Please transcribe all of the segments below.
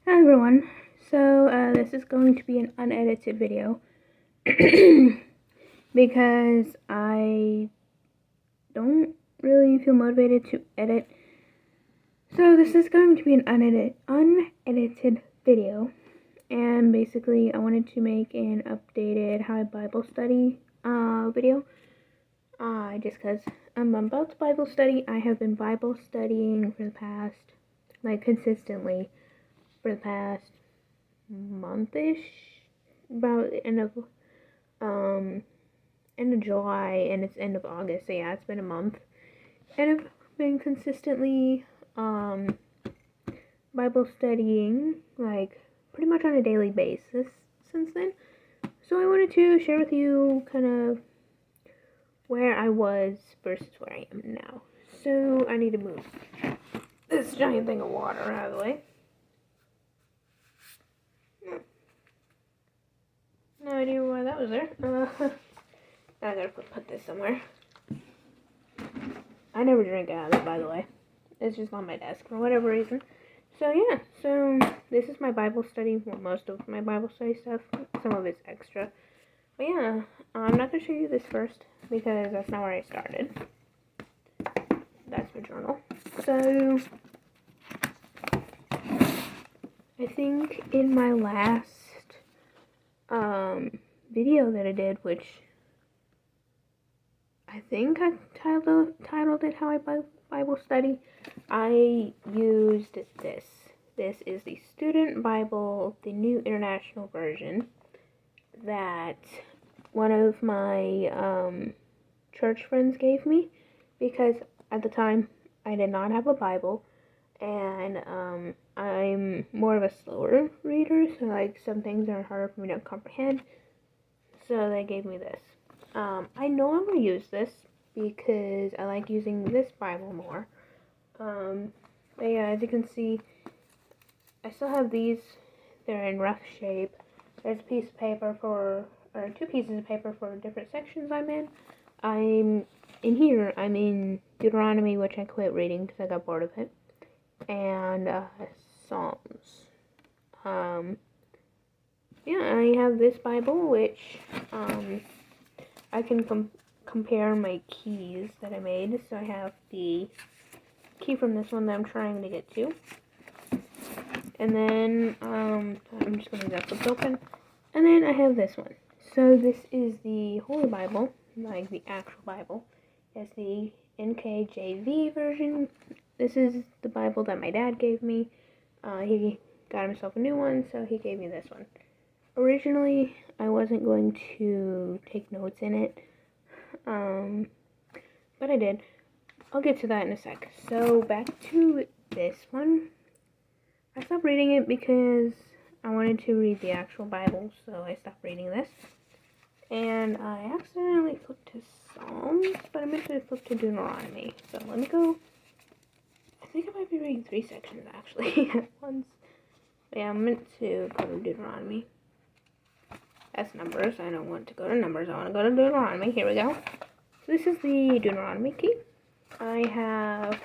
Hi everyone. So this is going to be an unedited video because I don't really feel motivated to edit. So this is going to be an unedited video, and basically I wanted to make an updated How I Bible Study video. Just because I'm about to Bible study. I have been Bible studying for the past, consistently for the past month-ish, about the end of July, and it's end of August, so yeah, it's been a month, and I've been consistently Bible studying pretty much on a daily basis since then. So I wanted to share with you kind of where I was versus where I am now. So I need to move this giant thing of water out of the way. No idea why that was there. I gotta put this somewhere. I never drink out of it, by the way. It's just on my desk for whatever reason. So yeah, so this is my Bible study. Well, most of my Bible study stuff. Some of it's extra. But yeah, I'm not gonna show you this first because that's not where I started. That's my journal. So I think in my last video that I did, which I think I titled it How I Bible Study, I used this. This is the Student Bible, the New International Version, that one of my church friends gave me, because at the time I did not have a Bible, and I'm more of a slower reader, so some things are harder for me to comprehend, so they gave me this. I no longer use this because I like using this Bible more. But yeah, as you can see, I still have these. They're in rough shape. There's a piece of paper or two pieces of paper for different sections I'm in. I'm in Deuteronomy, which I quit reading because I got bored of it, and Psalms. Yeah, I have this Bible, which I can compare my keys that I made. So I have the key from this one that I'm trying to get to. And then, I'm just going to leave that flipped open. And then I have this one. So this is the Holy Bible, like the actual Bible. It's the NKJV version. This is the Bible that my dad gave me. He got himself a new one, so he gave me this one. Originally, I wasn't going to take notes in it, but I did. I'll get to that in a sec. So back to this one. I stopped reading it because I wanted to read the actual Bible, so I stopped reading this. And I accidentally flipped to Psalms, but I meant to flip to Deuteronomy. So let me go. I think I might be reading 3 sections actually at once. But yeah, I meant to go to Deuteronomy. That's numbers. I don't want to go to numbers. I want to go to Deuteronomy. Here we go. So this is the Deuteronomy key. I have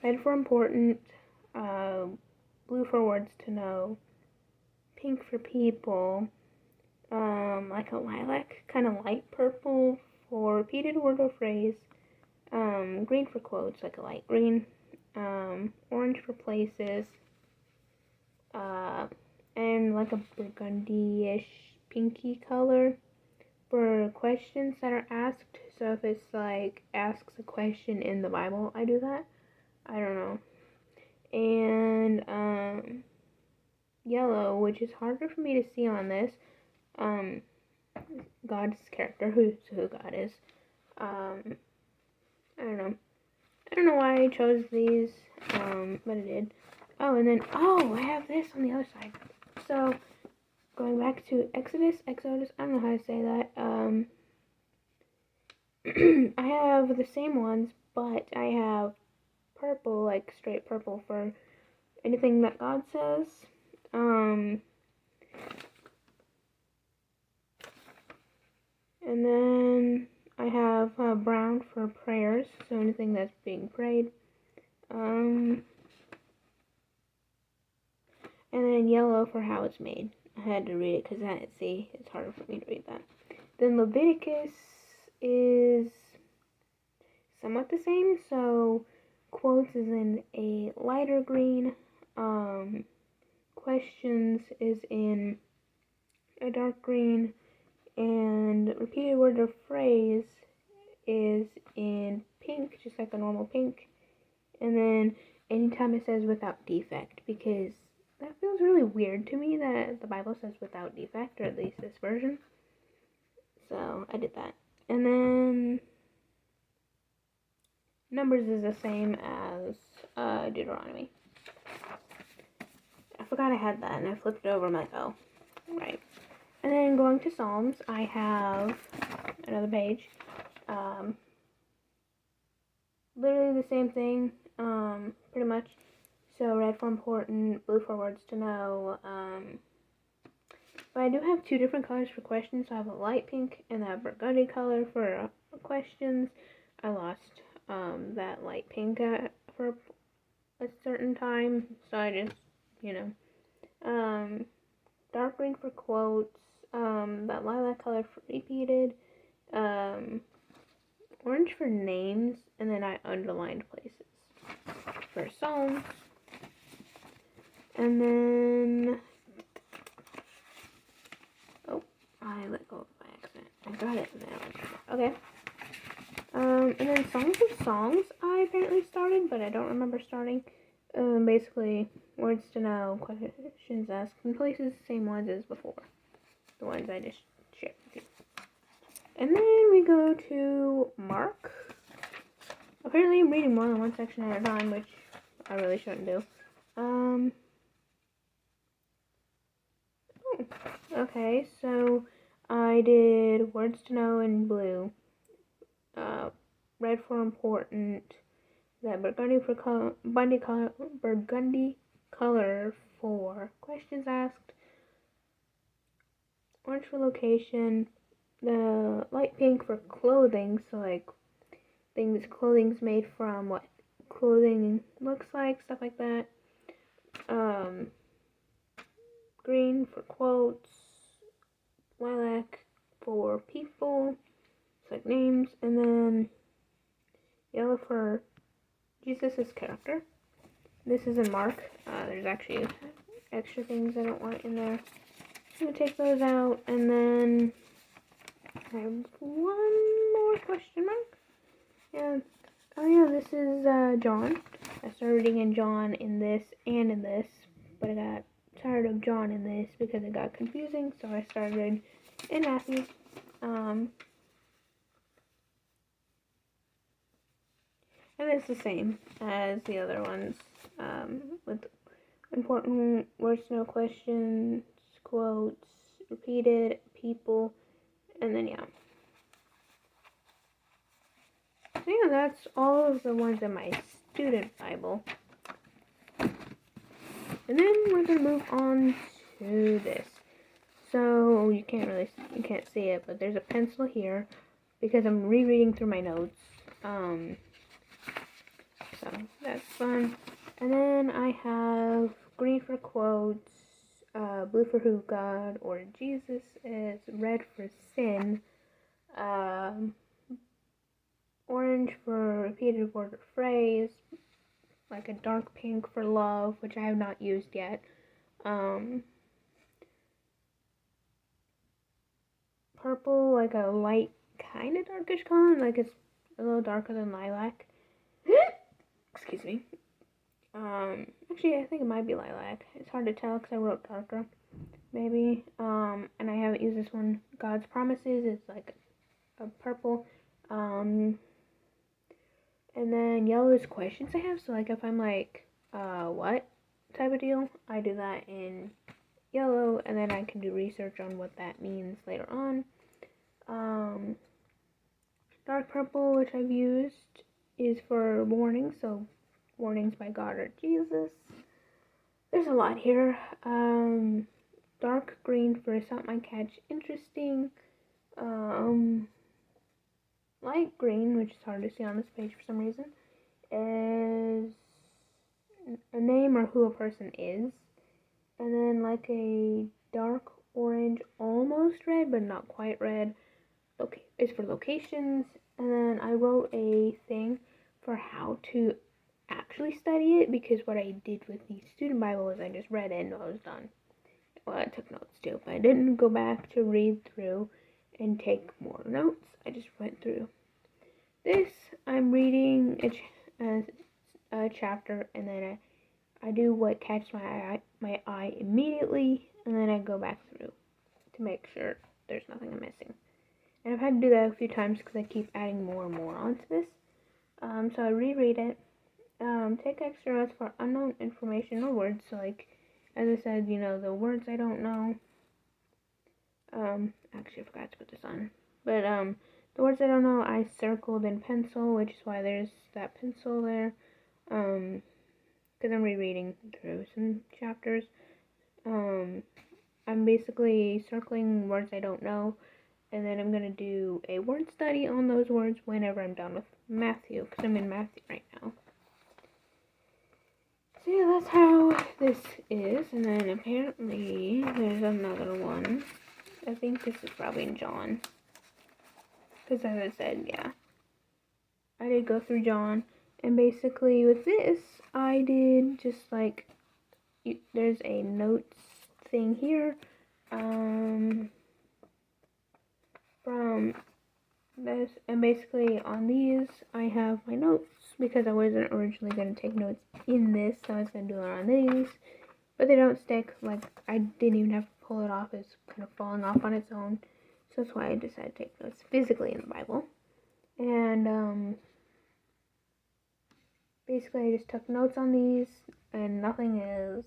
red for important, blue for words to know, pink for people, like a lilac, kind of light purple for repeated word or phrase, green for quotes, like a light green, orange for places, and like a burgundy-ish pinky color for questions that are asked. So if it's asks a question in the Bible, I do that. I don't know. And yellow, which is harder for me to see on this. God's character, who God is. I don't know. I don't know why I chose these, but I did. Oh, and then, I have this on the other side. So, going back to Exodus, I don't know how to say that. I have the same ones, but I have purple, like straight purple for anything that God says. And then I have brown for prayers, so anything that's being prayed. And then yellow for how it's made. I had to read it because it's harder for me to read that. Then Leviticus is somewhat the same. So quotes is in a lighter green. Questions is in a dark green. And repeated word or phrase is in pink, just like a normal pink. And then anytime it says without defect, because that feels really weird to me that the Bible says without defect, or at least this version. So I did that. And then Numbers is the same as Deuteronomy. I forgot I had that and I flipped it over. I'm like, oh, right. And then going to Psalms, I have another page. Literally the same thing, pretty much. So red for important, blue for words to know. But I do have two different colors for questions. So I have a light pink and a burgundy color for questions. I lost that light pink for a certain time, so I just, dark green for quotes, that lilac color for repeated, orange for names, and then I underlined places for songs. And then, oh, I let go of it by accident. I got it now. Okay. And then songs I apparently started, but I don't remember starting. Basically, words to know, questions asked, and places, same ones as before. The ones I just shared with you. And then we go to Mark. Apparently I'm reading more than one section at a time, which I really shouldn't do. Okay, so I did words to know in blue. Red for important. That burgundy color for questions asked. Orange for location. The light pink for clothing, so like clothing's made from, what clothing looks like, stuff like that. Green for quotes. Lilac for people, it's like names, and then yellow for Jesus' character. This is in Mark. There's actually extra things I don't want in there. I'm going to take those out, and then I have one more question mark. Yeah. Oh yeah, this is John. I started reading in John in this and in this, but I got tired of John in this because it got confusing, so I started in Matthew. And it's the same as the other ones, with important words to know, questions, quotes, repeated, people, and then yeah. So yeah, that's all of the ones in my student Bible. And then we're gonna move on to this. So you can't see it, but there's a pencil here because I'm rereading through my notes. So that's fun. And then I have green for quotes, blue for who God or Jesus is, red for sin, orange for repeated word or phrase, like a dark pink for love, which I have not used yet. Purple, like a light, kind of darkish color, like it's a little darker than lilac. Excuse me. Actually, I think it might be lilac. It's hard to tell because I wrote darker, maybe. And I haven't used this one. God's Promises is like a purple. And then yellow is questions I have. So like if I'm like, what type of deal, I do that in yellow, and then I can do research on what that means later on. Dark purple, which I've used, is for warnings. So warnings by God or Jesus. There's a lot here. Dark green for something I catch interesting. Light green, which is hard to see on this page for some reason, is a name or who a person is. and then like a dark orange, almost red, but not quite red. Okay, it's for locations. And then I wrote a thing for how to actually study it, because what I did with the student Bible is I just read it and I was done. Well, I took notes too, but I didn't go back to read through and take more notes. I just went through this. I'm reading a chapter, and then I do what catches my eye immediately, and then I go back through to make sure there's nothing I'm missing. And I've had to do that a few times because I keep adding more and more onto this. So I reread it. Take extra notes for unknown information or words. So like, as I said, the words I don't know. Actually, I forgot to put this on. But the words I don't know, I circled in pencil, which is why there's that pencil there. Because I'm rereading through some chapters. I'm basically circling words I don't know, and then I'm going to do a word study on those words whenever I'm done with Matthew, because I'm in Matthew right now. So yeah, that's how this is, and then apparently there's another one. I think this is probably in John, because as I said, yeah, I did go through John, and basically with this, I did just like, there's a notes thing here, from this, and basically on these, I have my notes, because I wasn't originally going to take notes in this, so I was going to do it on these, but they don't stick. Like, I didn't even have to pull it off. It's kind of falling off on its own, so that's why I decided to take notes physically in the Bible. And basically I just took notes on these, and nothing is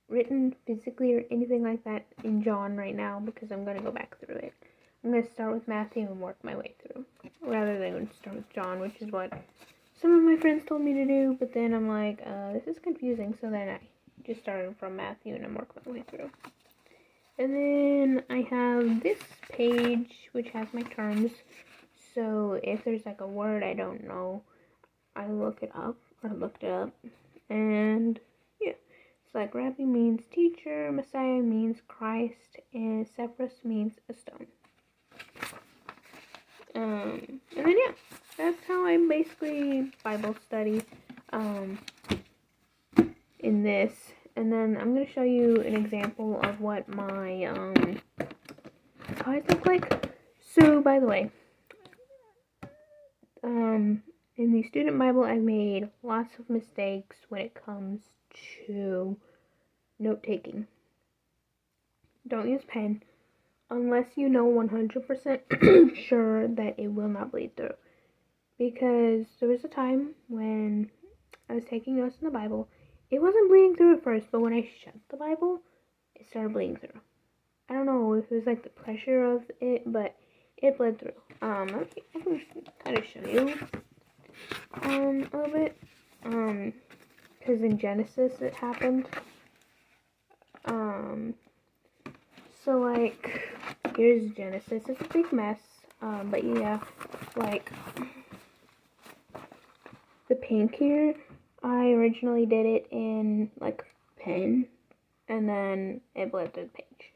written physically or anything like that in John right now, because I'm going to go back through it. I'm going to start with Matthew and work my way through, rather than start with John, which is what some of my friends told me to do, but then I'm like, this is confusing, so then I just started from Matthew and I'm working my way through. And then I have this page, which has my terms, so if there's like a word I don't know, I looked it up, and yeah. It's like Rabbi means teacher, Messiah means Christ, and Sepphoris means a stone. And then yeah, that's how I basically Bible study in this. And then I'm going to show you an example of what my slides look like. So by the way, in the student Bible, I've made lots of mistakes when it comes to note taking. Don't use pen unless you know 100% sure that it will not bleed through. Because there was a time when I was taking notes in the Bible, it wasn't bleeding through at first, but when I shut the Bible, it started bleeding through. I don't know if it was like the pressure of it, but it bled through. I can kind of show you a little bit, because in Genesis it happened. So like, here's Genesis. It's a big mess, but yeah, like, the pink here, I originally did it in like pen, and then it bled through the page.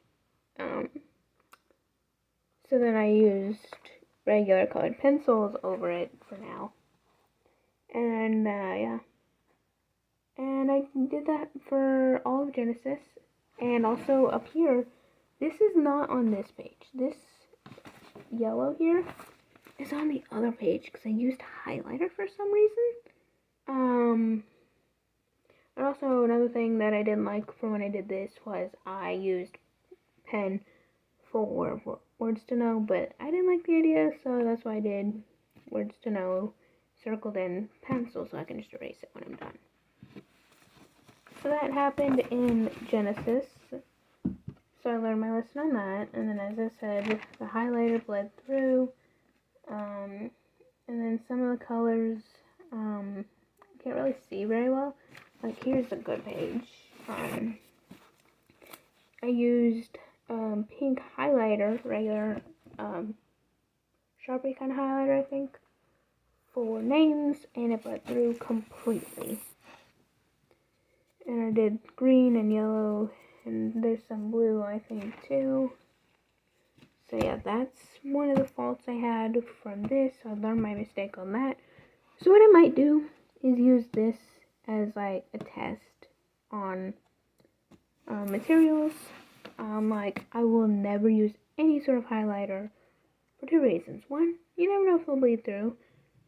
So then I used regular colored pencils over it for now. And yeah. And I did that for all of Genesis. And also up here, this is not on this page. This yellow here is on the other page because I used highlighter for some reason. And also another thing that I didn't like for when I did this was I used pen for words to know, but I didn't like the idea, so that's why I did words to know circled in pencil so I can just erase it when I'm done. So that happened in Genesis. So I learned my lesson on that, and then as I said, the highlighter bled through, and then some of the colors, I can't really see very well. Like, here's a good page. I used pink highlighter, regular Sharpie kind of highlighter, I think, for names, and it bled through completely. And I did green and yellow, and there's some blue, I think, too. So yeah, that's one of the faults I had from this. I learned my mistake on that. So what I might do is use this as like a test on materials. Like I will never use any sort of highlighter for two reasons. One, you never know if it'll bleed through.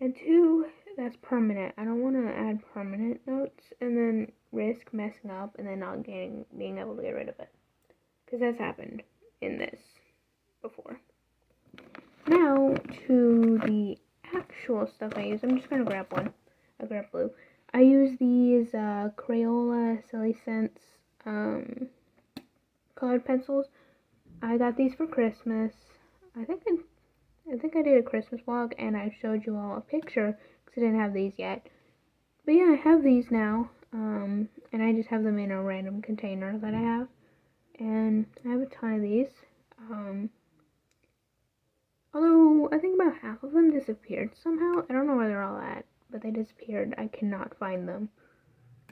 And two, that's permanent. I don't want to add permanent notes and then risk messing up and then not being able to get rid of it. Because that's happened in this before. Now to the actual stuff I use. I'm just going to grab one. I grab blue. I use these Crayola Silly Scents colored pencils. I got these for Christmas. I think I did a Christmas vlog and I showed you all a picture because I didn't have these yet. But yeah, I have these now. And I just have them in a random container that I have. And I have a ton of these. Although I think about half of them disappeared somehow. I don't know where they're all at, but they disappeared. I cannot find them.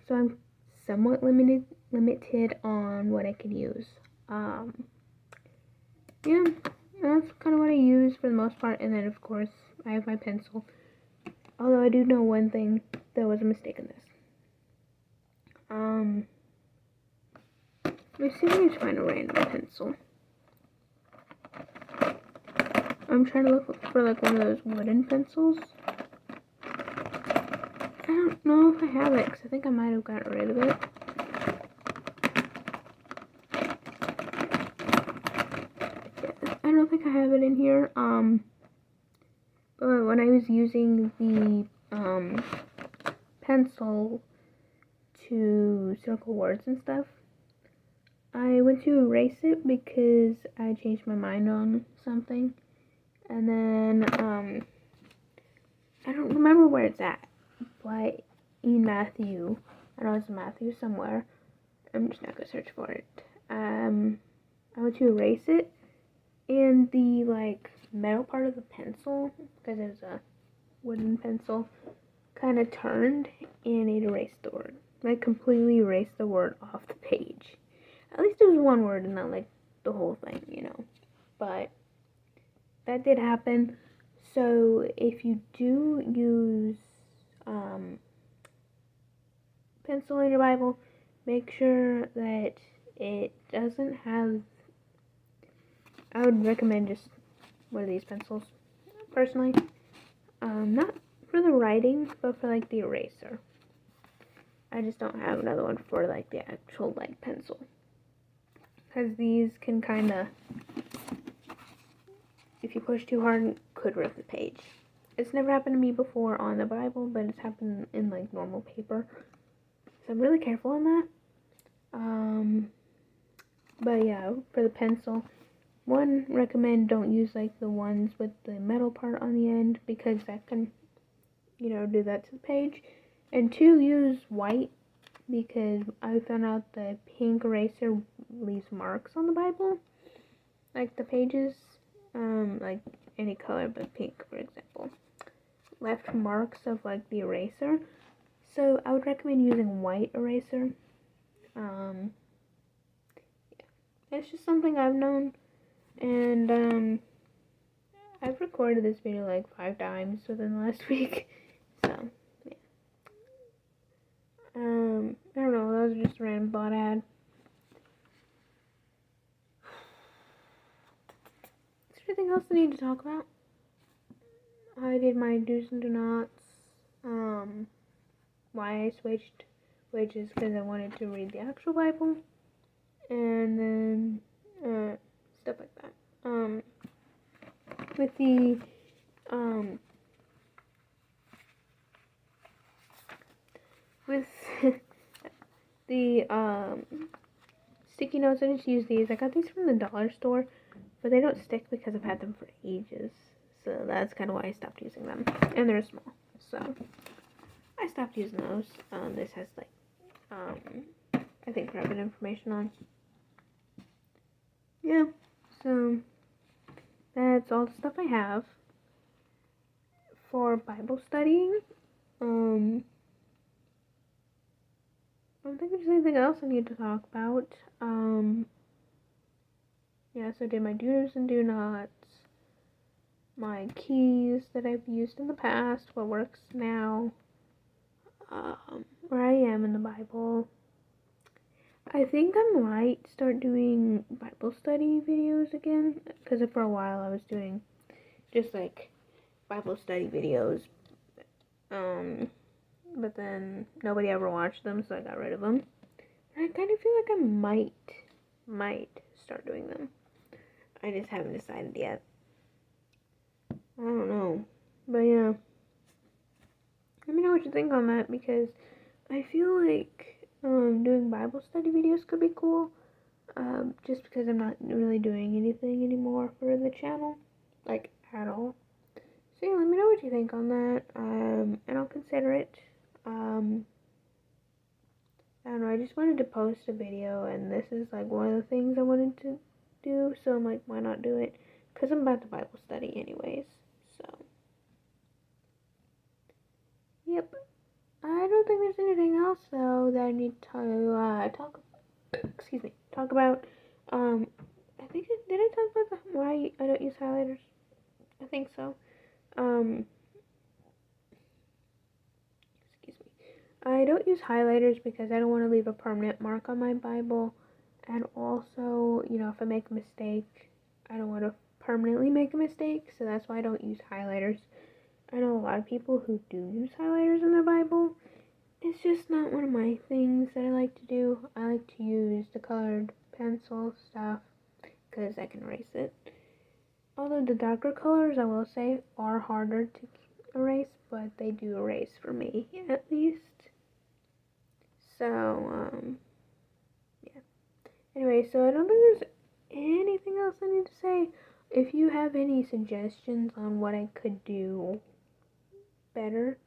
So I'm somewhat limited on what I can use. Yeah, that's kind of what I use for the most part. And then, of course, I have my pencil. Although I do know one thing, there was a mistake in this. Let's see if I can find a random pencil. I'm trying to look for like one of those wooden pencils. I don't know if I have it, because I think I might have gotten rid of it. I don't think I have it in here. But when I was using the pencil to circle words and stuff, I went to erase it because I changed my mind on something. And then, I don't remember where it's at, but in Matthew, I know it's in Matthew somewhere. I'm just not gonna search for it. I went to erase it, and the like metal part of the pencil, because it was a wooden pencil, kind of turned and it erased the word. Like completely erased the word off the page. At least it was one word and not like the whole thing, you know. But that did happen. So if you do use pencil in your Bible, make sure that it doesn't have. I would recommend just one of these pencils, personally. Not for the writing, but for like the eraser. I just don't have another one for like the actual like pencil, because these can kind of, if you push too hard, could rip the page. It's never happened to me before on the Bible, but it's happened in like normal paper. So I'm really careful on that. But yeah, for the pencil, one, recommend don't use like the ones with the metal part on the end, because that can, you know, do that to the page. And two, use white, because I found out the pink eraser leaves marks on the Bible, like the pages, like any color but pink, for example, left marks of like the eraser. So I would recommend using white eraser. Yeah. It's just something I've known, and I've recorded this video like 5 times within the last week, so yeah. I don't know, that was just a random thought I had. Is there anything else I need to talk about? I did my do's and do nots, why I switched wages, because I wanted to read the actual Bible, and then, stuff like that. With the, with the, sticky notes, I just use these. I got these from the dollar store, but they don't stick because I've had them for ages. So that's kind of why I stopped using them. And they're small, so I stopped using those. This has like, I think private information on. Yeah, so that's all the stuff I have for Bible studying. don't think there's anything else I need to talk about. Yeah, so I did my do's and do nots, my keys that I've used in the past, what works now, where I am in the Bible. I think I might start doing Bible study videos again, because for a while I was doing just like Bible study videos, but then nobody ever watched them, so I got rid of them. And I kind of feel like I might start doing them. I just haven't decided yet. I don't know, but yeah, let me know what you think on that, because I feel like doing Bible study videos could be cool, just because I'm not really doing anything anymore for the channel, like, at all. So yeah, let me know what you think on that, and I'll consider it. I don't know, I just wanted to post a video, and this is like one of the things I wanted to do, so I'm like, why not do it? Because I'm about to Bible study anyways, so. Yep. I don't think there's anything else, though, that I need to, talk about. I think, did I talk about why I don't use highlighters? I think so. Excuse me. I don't use highlighters because I don't want to leave a permanent mark on my Bible. And also, if I make a mistake, I don't want to permanently make a mistake, so that's why I don't use highlighters. I know a lot of people who do use highlighters in their Bible. It's just not one of my things that I like to do. I like to use the colored pencil stuff because I can erase it. Although the darker colors, I will say, are harder to erase, but they do erase for me, at least. So, yeah. Anyway, so I don't think there's anything else I need to say. If you have any suggestions on what I could do better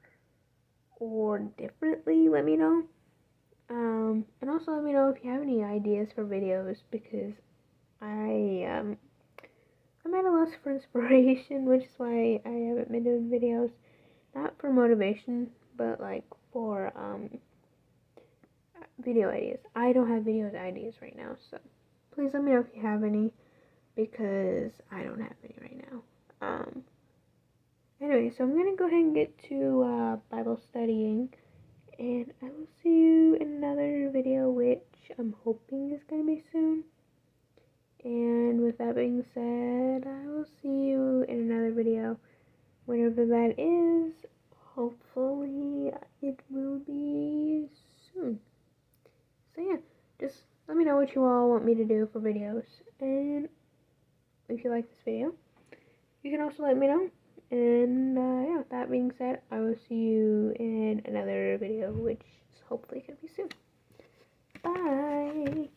or differently, let me know. And also let me know if you have any ideas for videos, because I'm at a loss for inspiration, which is why I haven't been doing videos. Not for motivation, but like for video ideas. I don't have video ideas right now, so please let me know if you have any, because I don't have any right now. Anyway, so I'm gonna go ahead and get to Bible studying, and I will see you in another video, which I'm hoping is gonna be soon. And with that being said, I will see you in another video, whenever that is. Hopefully it will be soon. So yeah, just let me know what you all want me to do for videos, and if you like this video, you can also let me know. And yeah, with that being said, I will see you in another video, which is hopefully going to be soon. Bye!